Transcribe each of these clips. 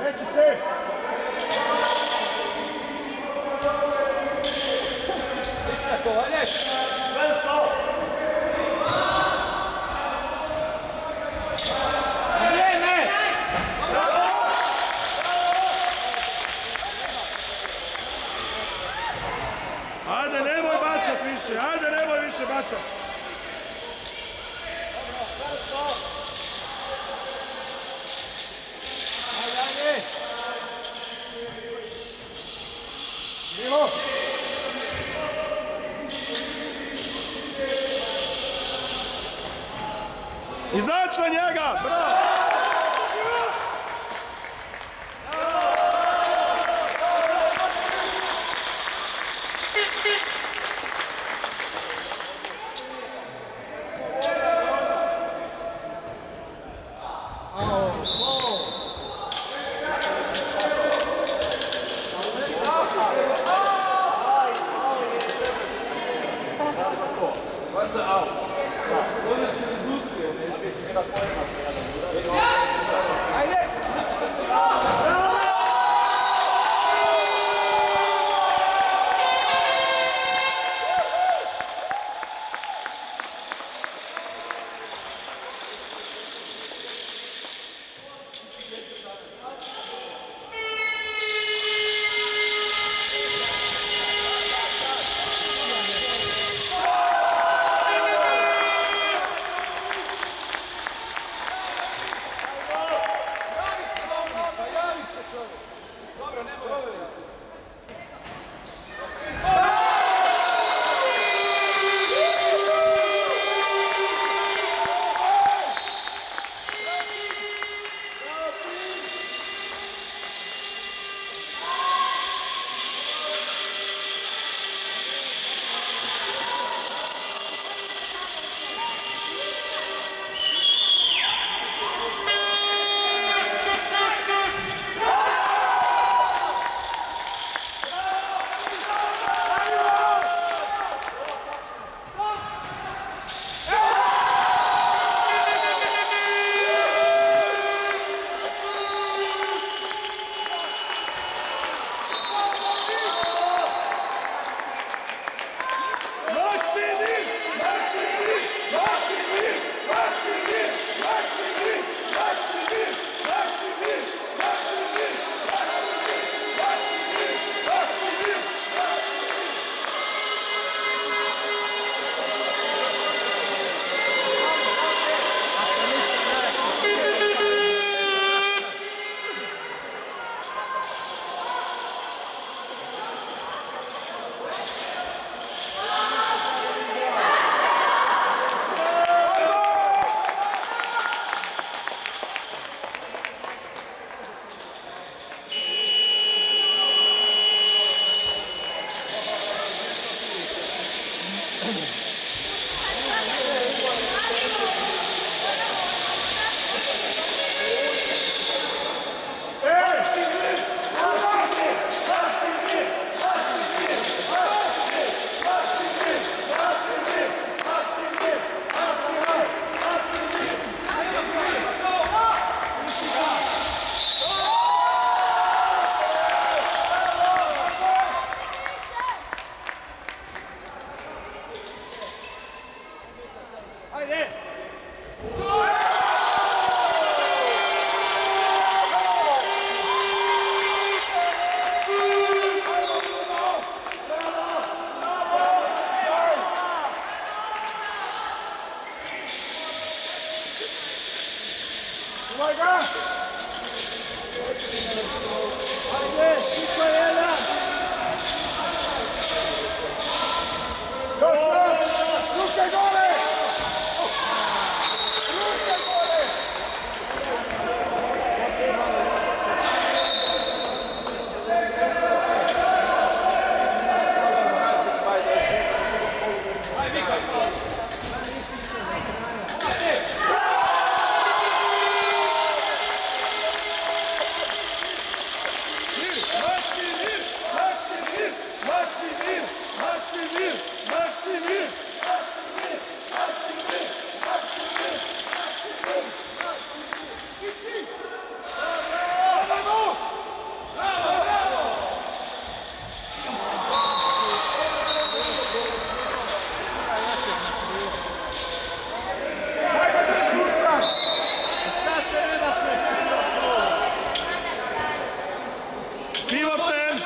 Neće se! Isto Kovalješ! Vrijeme! Ajde, nemoj bacat više! Ajde, nemoj više bacat! Milo! Izaći na njega! Bravo! What's the out? Ohne zu suchen, ich weiß nicht, wer da vorne ist. Pivotem!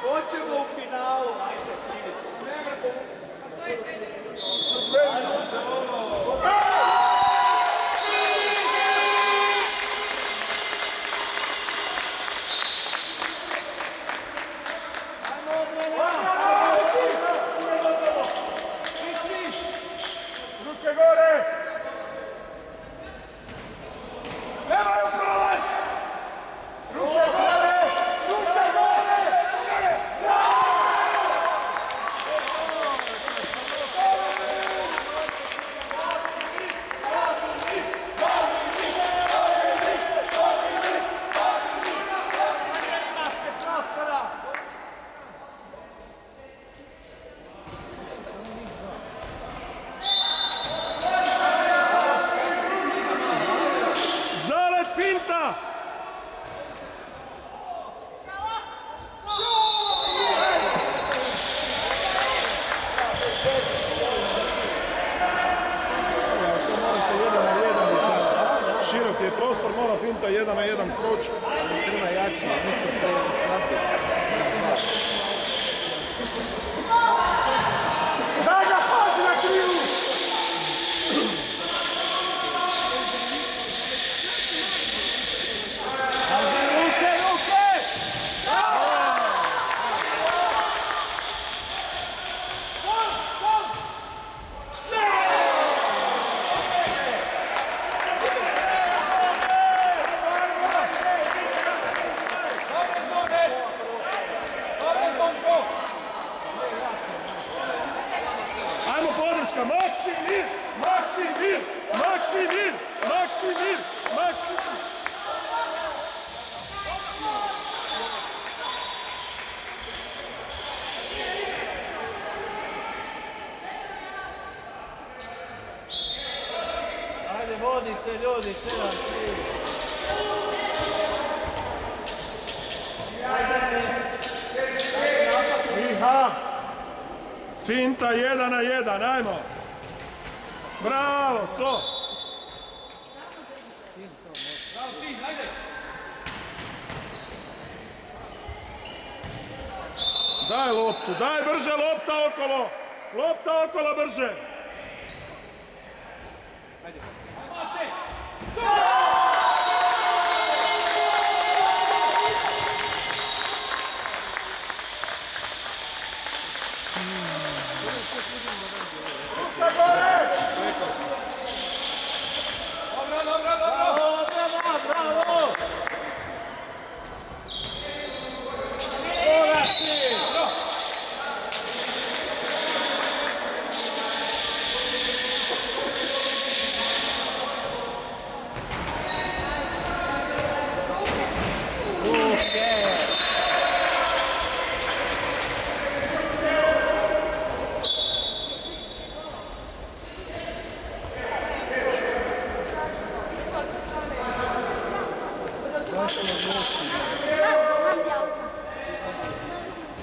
Hoćemo u finalu, ajde svidite. Ruke gore! Nemaju prolaz! Ruke gore! Ruke gore! Zalet finta! Širok je prostor, mora finta 1 na 1 proći. Treba jači, mislim da je slabiji. Daj ga pazi na krivu! Ruke, ruke! Ajmo podrška, Maksimir! Maksimir! Maksimir! Maksimir! Maksimir! Ajde, vodite ljudi, 7-3. Iha! Finta 1 na 1, ajmo! Bravo, to. Daj loptu, daj brže, lopta okolo. Lopta okolo brže. Bravo! Porati!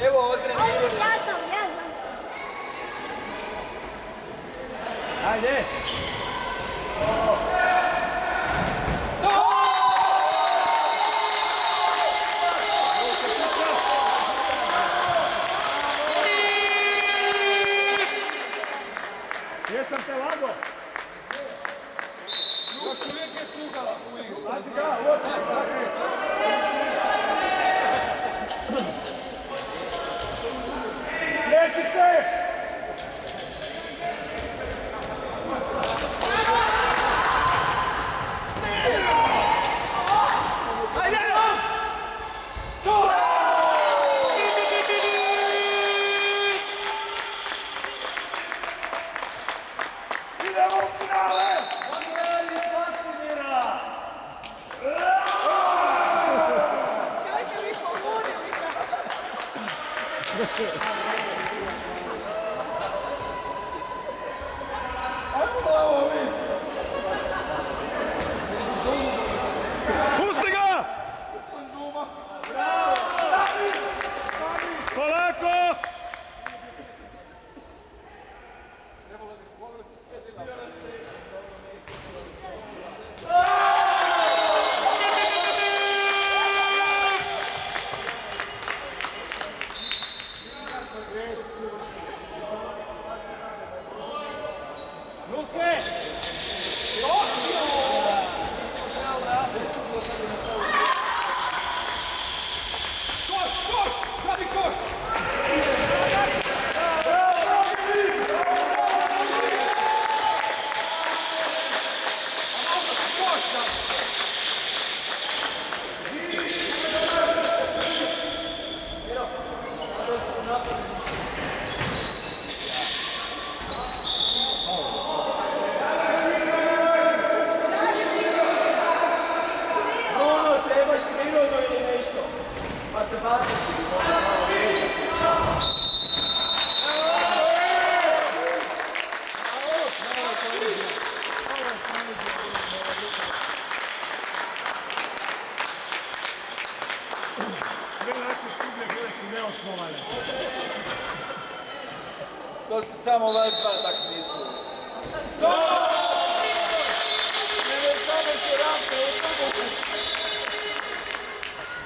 Evo Ozren. Ja znam. Ajde! Jesam te lago? Još uvijek je cugala u igru. Neći se! Idemo u finale! Pusti ga! Polako! Luke! Koš, koš! Pravi koš! Koš! Bruno, trebaš prirodu ili nešto? Matematiki. Sve naše studije bile su neosnovane. To ste samo vas dva tak mislili. Ne samo se rampe u togu.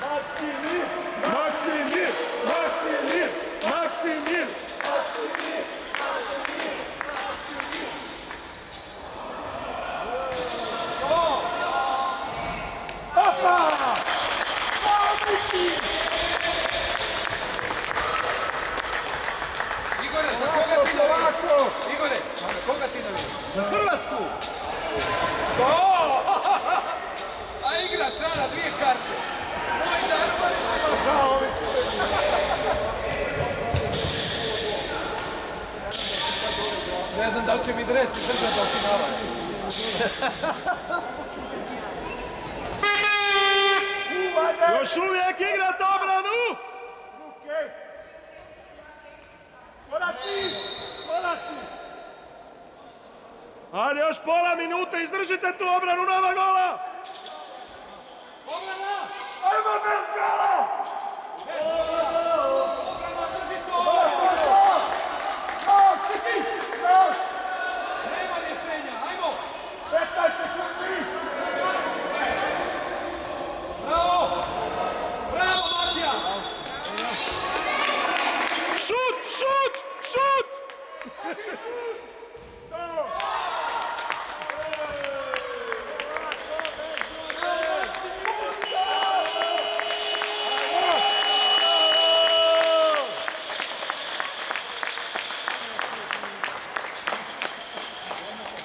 Maksimir! Maksimir! Maksimir! Maksimir! Opa! Igore, za koga ti navijaš? Igore, za koga ti navijaš? Za Hrvatsku! O! A igraš, Rana, 2 karte. Moj dan, ne znam da li će mi dres izdržati do finala. Još uvijek igrate obranu! Ajde, još pola minute, izdržite tu obranu, nova gola! Obrana! Ajmo bez gola!